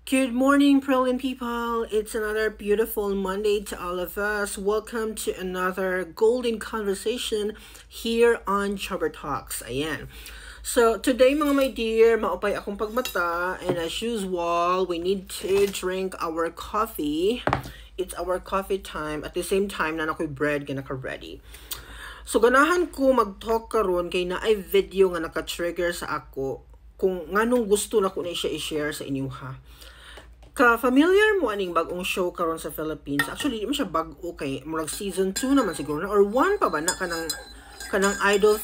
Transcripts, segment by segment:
Good morning, brilliant people. It's another beautiful Monday to all of us. Welcome to another golden conversation here on Chubber Talks. Ayan. So, today mga my dear, maupay akong pagmata. And as usual, we need to drink our coffee. It's our coffee time. At the same time, na ako'y bread na naka-ready. So, ganahan ko mag-talk karon kay na ay video nga naka-trigger sa ako kung nganong gusto na ko na siya i-share sa inyo ha. Ka-familiar mo aning bagong show karon sa Philippines. Actually, di mo siya bago kay murag season 2 naman siguro na or 1 pa ba na kanang Idol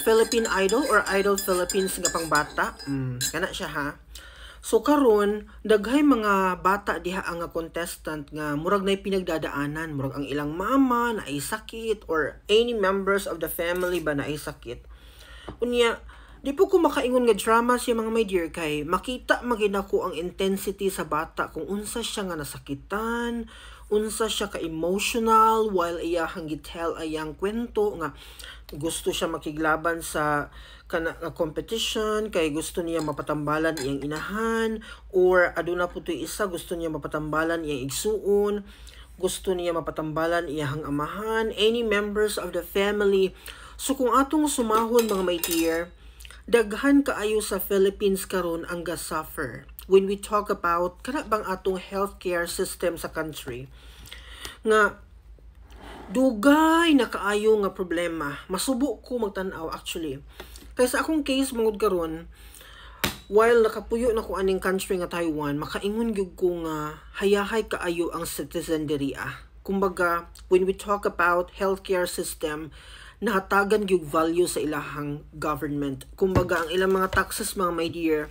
Philippine Idol or Idol Philippines nga pang bata. Kana siya ha. So karon daghay mga bata diha ang contestant nga murag nay pinagdadaanan, murag ang ilang mama na ay sakit or any members of the family ba na ay sakit. Unya di po ko makaingon nga drama siya mga my dear kay makita magina ko ang intensity sa bata kung unsa siya nga nasakitan, unsa siya ka-emotional while iyahang gitel ayang kwento nga gusto siya makiglaban sa competition kay gusto niya mapatambalan iyang inahan or aduna po to'y isa gusto niya mapatambalan iyang igsuon, gusto niya mapatambalan iyang amahan, any members of the family. So kung atong sumahon mga my dear, daghan kaayo sa Philippines karon ang ga-suffer when we talk about kana bang atong healthcare system sa country nga dugay na kaayo nga problema. Masubo ko magtan-aw actually kay sa akong case mangud karon while nakapuyo na ko aning country nga Taiwan, makaingon gyud ko nga hayahay kaayo ang citizen diri kumbaga when we talk about healthcare system, nahatagan gyud value sa ilahang government. Kumbaga ang ilang mga taxes mga my dear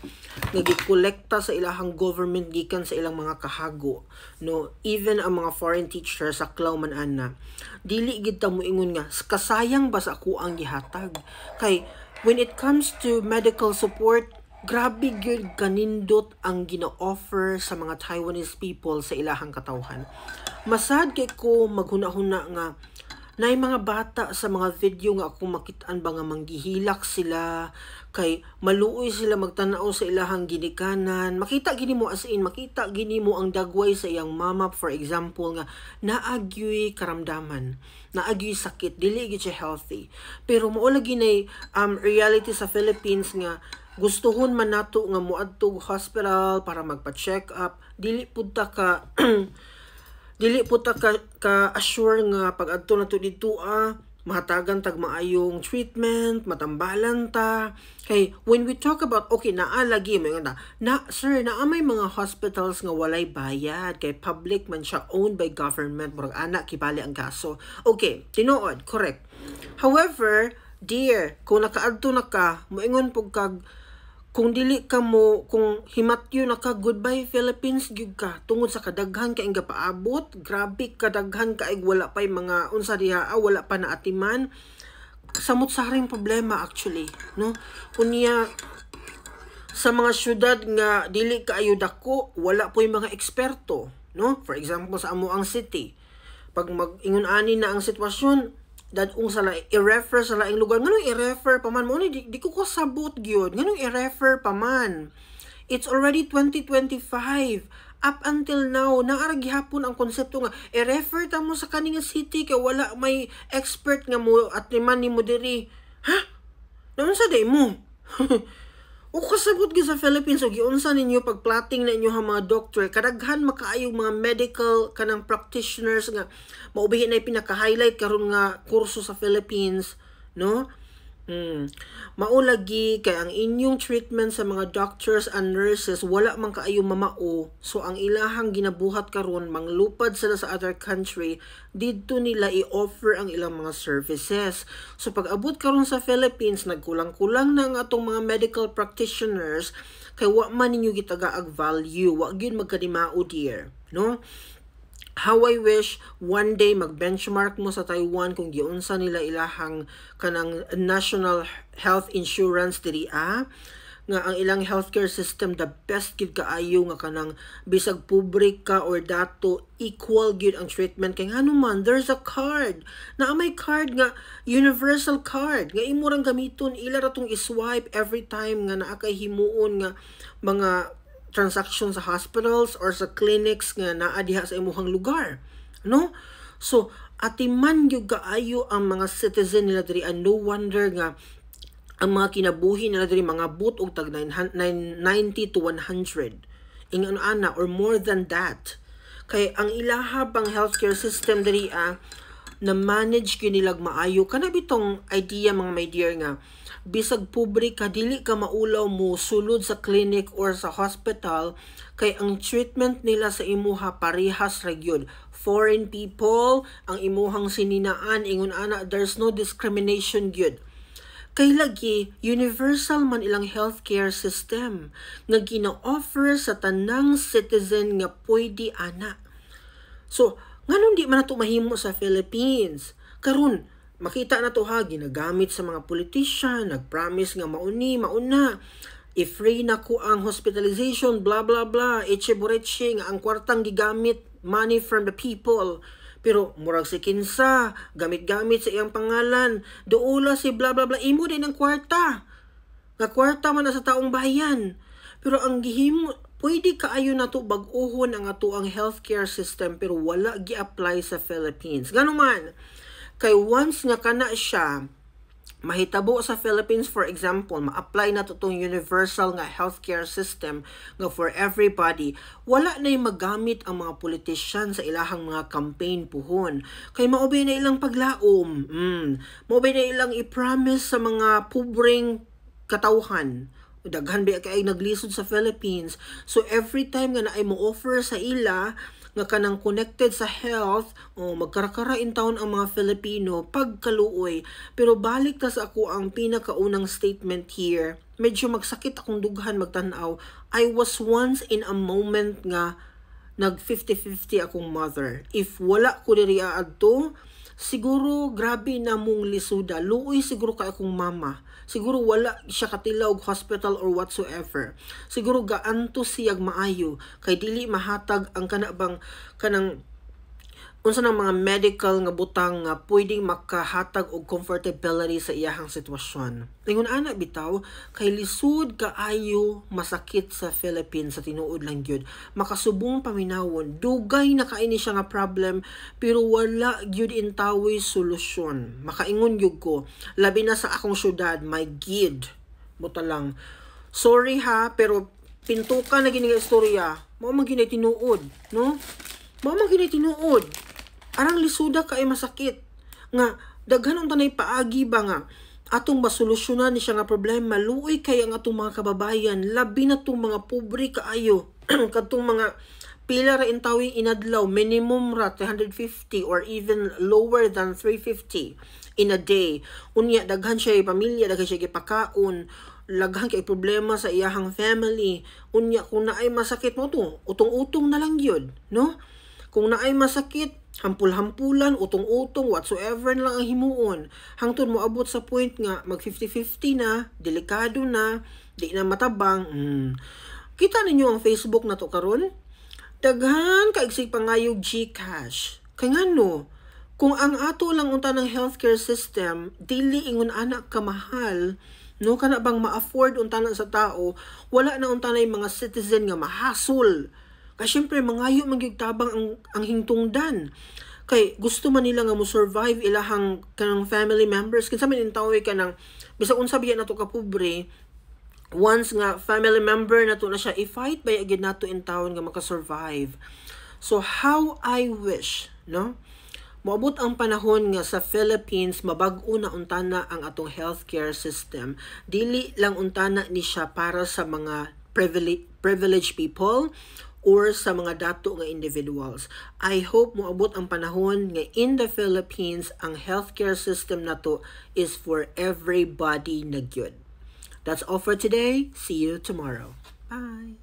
nagikolekta sa ilahang government gikan sa ilang mga kahago, no, even ang mga foreign teachers sa klaw man ana dili gid ta moingon nga kasayang ba sa ako ang gihatag kay when it comes to medical support, grabe gyud kanindot ang gina-offer sa mga Taiwanese people sa ilahang katawhan. Masad kay ko maghuna-huna nga nay mga bata sa mga video nga akong makitaan ba nga manggihilak sila kay maluoy sila magtanaw sa ilahang ginikanan. Makita gini mo as in, makita gini mo ang dagway sa iyang mama for example nga naagyoy karamdaman, naagyoy sakit, dili gid siya healthy. Pero mao lagi nay reality sa Philippines nga gustuhon man nato nga moadtog hospital para magpa-check up, dili pud ta ka dili po ta ka-assure nga pag adto na to dito mahatagan tag maayong treatment, matambalan ta. Kay when we talk about okay naa lagi mo nga na sir naa may mga hospitals nga walay bayad kay public man siya, owned by government, murag ana kibali ang kaso. Okay, tinuod, correct. However, dear, kung nakaadto na ka, moingon pug kag kung dili ka mo, kung himatyo na ka, goodbye Philippines gyud ka tungod sa kadaghan kay nga paabot, grabe kadaghan kay wala pay mga unsa diha wala pa na atiman. Samot saring problema actually, no? Unya sa mga syudad nga dili kaayo dako, wala po'y mga eksperto, no? For example sa amo ang city, pag mag-ingon ani na ang sitwasyon, dadung sala i-refer sa laing lugar. Nganong i-refer pa man mo ni di ko sabot gyud. Nganong i-refer pa man? It's already 2025. Up until now, naara gihapon ang konsepto nga i-refer ta mo sa kaning city kay wala may expert nga mo at liman nimo diri. Ha? Naunsa day mo? O kasabot gyud sa Philippines og giunsa ninyo pagplating na inyo mga doctor, kadaghan makaayong mga medical kanang practitioners nga maubihi na pinaka-highlight karon nga kurso sa Philippines, no? Maulagi kay ang inyong treatment sa mga doctors and nurses wala man kaayo mamao, so ang ilahang ginabuhat karon manglupad sila sa other country didto nila i-offer ang ilang mga services. So pag abot karon sa Philippines nagkulang-kulang na ang atong mga medical practitioners kay wa man ninyo gitagaag value, wa gyud magkadimao dear, no? How I wish one day mag-benchmark mo sa Taiwan kung giunsa nila ilahang kanang national health insurance diri nga ang ilang healthcare system the best gid kaayo nga kanang bisag pobre ka or dato equal gid ang treatment kay ngano man there's a card na may card nga universal card nga imo rang gamiton ila ra tong i-swipe every time nga naa kay himuon nga mga transaction sa hospitals or sa clinics nga naa diha sa imuhang lugar, no? So atiman gyud kaayo ang mga citizen nila diri, and no wonder nga ang mga kinabuhi nila diri mga but og tag 90 to 100 ingon ana or more than that. Kay ang ilaha pang healthcare system diri na manage gyud nilag maayo. Kana bitong idea mga my dear nga bisag pobre ka dili ka maulaw mo sulod sa clinic or sa hospital, kay ang treatment nila sa imuha parehas ra gyud. Foreign people ang imuhang sininaan ingon ana, there's no discrimination gyud. Kay lagi universal man ilang healthcare system nga gina-offer sa tanang citizen nga pwede ana. So nganon di man nato mahimo sa Philippines? Karon makita na to ginagamit sa mga politician, nagpromise nga mauna, i-free na ko ang hospitalization, blah blah blah, echebureche nga ang kwartang gigamit, money from the people. Pero murag si kinsa, gamit-gamit sa iyang pangalan, duula si blah blah blah, imo din ang kwarta. Nga kwarta man na sa taong bayan. Pero ang gihimo, pwede kaayo na to bag-ohon ang ato ang healthcare system pero wala gi-apply sa Philippines. Ganun man. Kay once nga kana siya mahitabo sa Philippines, for example, ma-apply na to tong universal nga healthcare system nga for everybody, wala na yung magamit ang mga politician sa ilahang mga campaign puhon. Kay maubay na ilang paglaom. Maubay na ilang i-promise sa mga pobreng katawhan. Daghan ba kay naglisod sa Philippines. So every time nga na ay mo-offer sa ila nga kanang connected sa health, magkarakara in town ang mga Filipino pagkaluoy. Pero balik ta sa ako ang pinakaunang statement here. Medyo magsakit akong dughan magtanaw. I was once in a moment nga nag 50-50 akong mother. If wala ko diri adto, siguro grabe na mong lisuda. Luoy siguro kay akong mama. Siguro wala siya katilawg hospital or whatsoever. Siguro gaanto siyag maayo kay dili mahatag ang kanang unsa nang mga medical nga butang nga pwedeng makahatag og comfortability sa iyahang sitwasyon. Ingon ana bitaw kay lisod kaayo masakit sa Philippines sa tinuod lang gyud. Makasubong paminawon, dugay na kaini siya nga problem pero wala gyud intawi solusyon. Makaingon gyud ko, labi na sa akong syudad, my gid. Buta lang. Sorry pero pintukan na gini nga istorya. Mao man gini tinuod, no? Mao man gini tinuod. Arang lisuda kay masakit nga daghan ang tanay paagi ba nga atong masolusyonan ni siya nga problema. Luoy kay ang atong mga kababayan, labi na tong mga pobre kaayo kadtong mga pila ra intawi inadlaw, minimum ra 350 or even lower than 350 in a day. Unya daghan siya pamilya, daghan siya gipakaon, laghan kay problema sa iyahang family. Unya kung naay masakit mo to, utong-utong na lang gyud, no? Kung naay masakit, hampul-hampulan, utong-utong, whatsoever na lang ang himuon. Hangtod mo abot sa point nga, mag 50-50 na, delikado na, di na matabang. Kita ninyo ang Facebook na to karon? Daghan kaigsig pangayog GCash. Kay ngano, kung ang ato lang unta ng healthcare system, dili ingon anak kamahal, no, kana bang ma-afford unta na sa tao, wala na unta na yung mga citizen nga mahasol. Kaya syempre, mangayo magyugtabang ang hingtungdan. Kay gusto man nila nga mo survive ilahang kanang family members. Kinsa man intawi ka ng, bisag unsa biya nato ka pobre, once nga family member nato na siya, i-fight ba agad nato in town nga makasurvive. So how I wish, no? Moabot ang panahon nga sa Philippines mabag-o na untana ang atong healthcare system. Dili lang untana ni siya para sa mga privileged people or sa mga dato nga individuals. I hope moabot ang panahon nga in the Philippines ang healthcare system nato is for everybody na gyud. That's all for today. See you tomorrow. Bye.